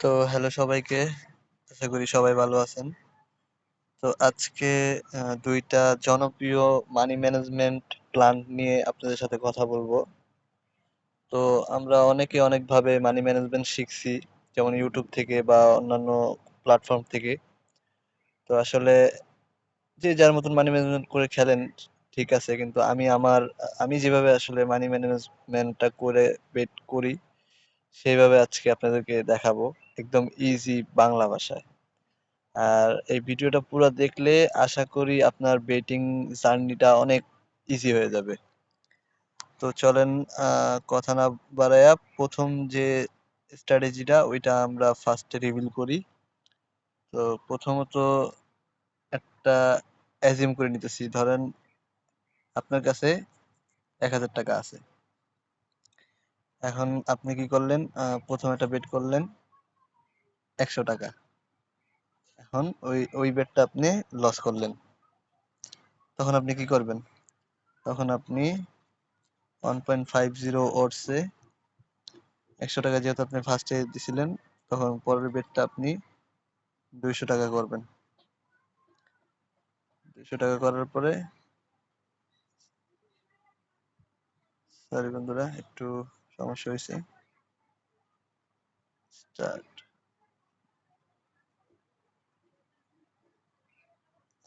তো হ্যালো সবাইকে, আশা করি সবাই ভালো আছেন। তো আজকে দুইটা জনপ্রিয় মানি ম্যানেজমেন্ট প্ল্যান নিয়ে আপনাদের সাথে কথা বলবো। তো আমরা অনেকে অনেকভাবে মানি ম্যানেজমেন্ট শিখছি, যেমন ইউটিউব থেকে বা অন্যান্য প্ল্যাটফর্ম থেকে। তো আসলে যে যার মতন মানি ম্যানেজমেন্ট করে খেলেন, ঠিক আছে, কিন্তু আমি যেভাবে আসলে মানি ম্যানেজমেন্টটা করে বেট করি, সেইভাবে আজকে আপনাদেরকে দেখাবো, একদম ইজি বাংলা ভাষায়। আর এই ভিডিওটা পুরো দেখলে আশা করি আপনার বেটিং জার্নিটা অনেক ইজি হয়ে যাবে। তো চলেন, কথা না বাড়াইয়া প্রথম যে স্ট্র্যাটেজিটা ওইটা আমরা ফার্স্টে রিভিল করি। তো প্রথমত একটা অ্যাজিউম করে নিতেছি, ধরেন আপনার কাছে ১,০০০ টাকা আছে। এখন আপনি কি করলেন, প্রথম একটা বেট করলেন ১০০ টাকা। এখন ওই ওই বেটটা আপনি লস করলেন। তখন আপনি কি করবেন? তখন আপনি 1.50 ওটসে ১০০ টাকা যেহেতু আপনি ফার্স্টে দিছিলেন, তখন পরের বেটটা আপনি ২০০ টাকা করবেন। ২০০ টাকা করার পরে, সরি বন্ধুরা, একটু সমস্যা হয়েছে। স্টার্ট।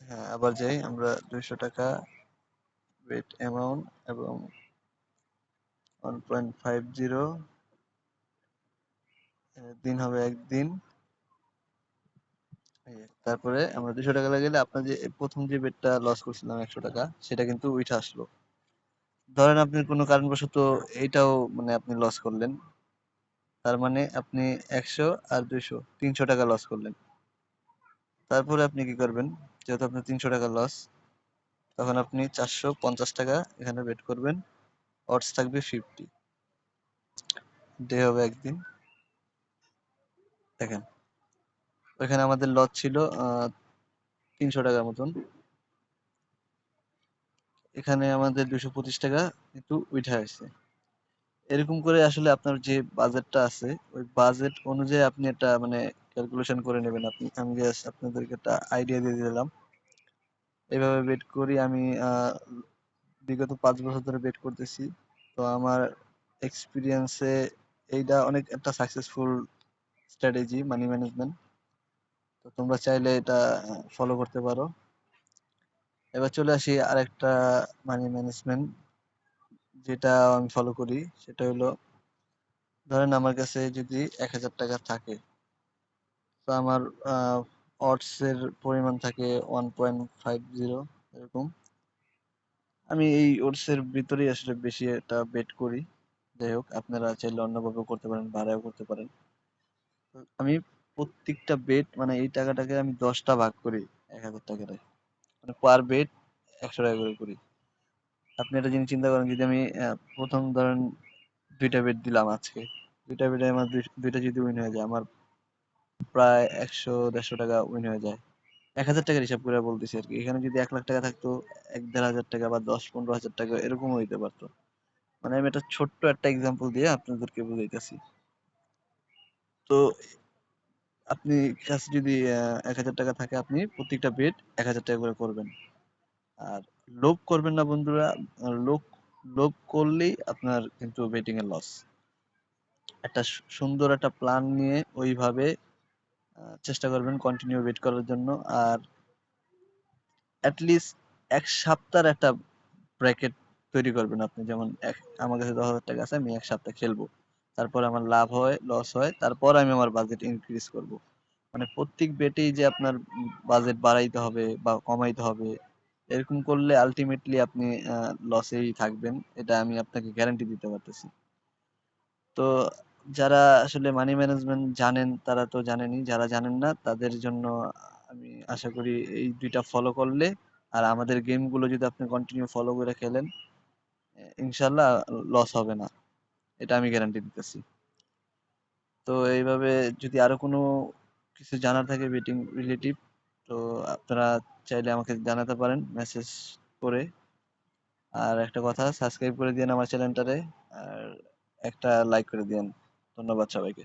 হ্যাঁ, আবার যাই আমরা। ২০০ টাকা বেট অ্যামাউন্ট এবং 1.50 দিন হবে একদিন। তারপরে আমরা ২০০ টাকা লাগাইলে আপনার যে প্রথম যে বেটটা লস করছিলাম ১০০ টাকা, সেটা কিন্তু উঠে আসলো। ধরেন আপনি কোনো কারণবশত এইটাও মানে আপনি লস করলেন, তার মানে আপনি ১০০ আর ২০০ ৩০০ টাকা লস করলেন। তারপরে আপনি কি করবেন? যেহেতু আপনার ৩০০ টাকা লস, তখন আপনি ৪৫০ টাকা এখানে বেট করবেন। অডস থাকবে 50, ডে হবে একদিন। দেখেন, ওইখানে আমাদের লস ছিল ৩০০ টাকার মতন, এখানে আমাদের ২২৫ টাকা কিন্তু উঠে আসছে। এরকম করে আসলে আপনার যে বাজেটটা আছে, ওই বাজেট অনুযায়ী আপনি একটা মানে ক্যালকুলেশন করে নেবেন। আমি জাস্ট আপনাদেরকে একটা আইডিয়া দিয়ে দিলাম। এভাবে বেট করি আমি বিগত ৫ বছর ধরে বেট করতেছি। তো আমার এক্সপিরিয়েন্সে এইটা অনেক একটা সাকসেসফুল স্ট্র্যাটেজি মানি ম্যানেজমেন্ট। তো তোমরা চাইলে এটা ফলো করতে পারো। এবার চলে আসি আরেকটা মানি ম্যানেজমেন্ট যেটা আমি ফলো করি, সেটা হলো, ধরেন আমার কাছে যদি ১,০০০ টাকা থাকে, তো আমার অডস এর পরিমাণ থাকে 1.50 এরকম। আমি এই ওটস এর ভিতরেই আসলে বেশি এটা বেট করি। যাই হোক, আপনারা চাইলে অন্যভাবেও করতে পারেন, ভাড়াও করতে পারেন। তো আমি প্রত্যেকটা বেট মানে এই টাকাটাকে আমি ১০টা ভাগ করি ১,০০০ টাকায়, মানে পার বেট ১০০ টাকা করে করি। আপনি একটা জিনিস চিন্তা করেন, যদি আমি প্রথম ধরেন দুইটা বেট দিলাম আজকে, দুইটা বেটে আমার দুইটা যদি উইন হয়ে যায়, আমার প্রায় ১০০-১৫০ টাকা উইন হয়ে যায়। ১,০০০ টাকার হিসাব করে বলতেছি আর কি। এখানে যদি ১,০০,০০০ টাকা থাকতো, ১-১,৫০০ টাকা বা ১০-১৫,০০০ টাকা এরকমও হইতে পারতো। মানে আমি একটা ছোট্ট একটা এক্সাম্পল দিয়ে আপনাদেরকে বুঝাইতেছি। তো আপনি কাছে যদি ১,০০০ টাকা থাকে, আপনি প্রত্যেকটা বেট ১,০০০ টাকা করে করবেন। আর লোভ করবেন না বন্ধুরা। লোভ লোভ করলেই আপনার কিন্তু বেটিং এর লস। একটা সুন্দর একটা প্ল্যান নিয়ে ওইভাবে চেষ্টা করবেন কন্টিনিউ বেট করার জন্য। আর অ্যাটলিস্ট ১ সপ্তাহের একটা ব্র্যাকেট তৈরি করবেন আপনি। যেমন আমার কাছে ১০,০০০ টাকা আছে, আমি ১ সপ্তাহ খেলবো। তারপর আমার লাভ হয়, লস হয়, তারপর আমি আমার বাজেট ইনক্রিজ করব। মানে প্রত্যেক বেটেই যে আপনার বাজেট বাড়াইতে হবে বা কমাইতে হবে, এরকম করলে আল্টিমেটলি আপনি লসেই থাকবেন। এটা আমি আপনাকে গ্যারান্টি দিতে পারতেছি। তো যারা আসলে মানি ম্যানেজমেন্ট জানেন তারা তো জানেনই, যারা জানেন না তাদের জন্য আমি আশা করি এই ২ টা ফলো করলে, আর আমাদের গেমগুলো যদি আপনি কন্টিনিউ ফলো করে খেলেন, ইনশাআল্লাহ লস হবে না। এটা আমি গ্যারান্টি দিতেছি। তো এইভাবে যদি আরো কোনো কিছু জানার থাকে বেটিং রিলেটিভ, তো আপনারা চাইলে আমাকে জানাতে পারেন মেসেজ করে। আর একটা কথা, সাবস্ক্রাইব করে দিয়েন আমার চ্যানেলটারে, আর একটা লাইক করে দিয়েন। ধন্যবাদ সবাইকে।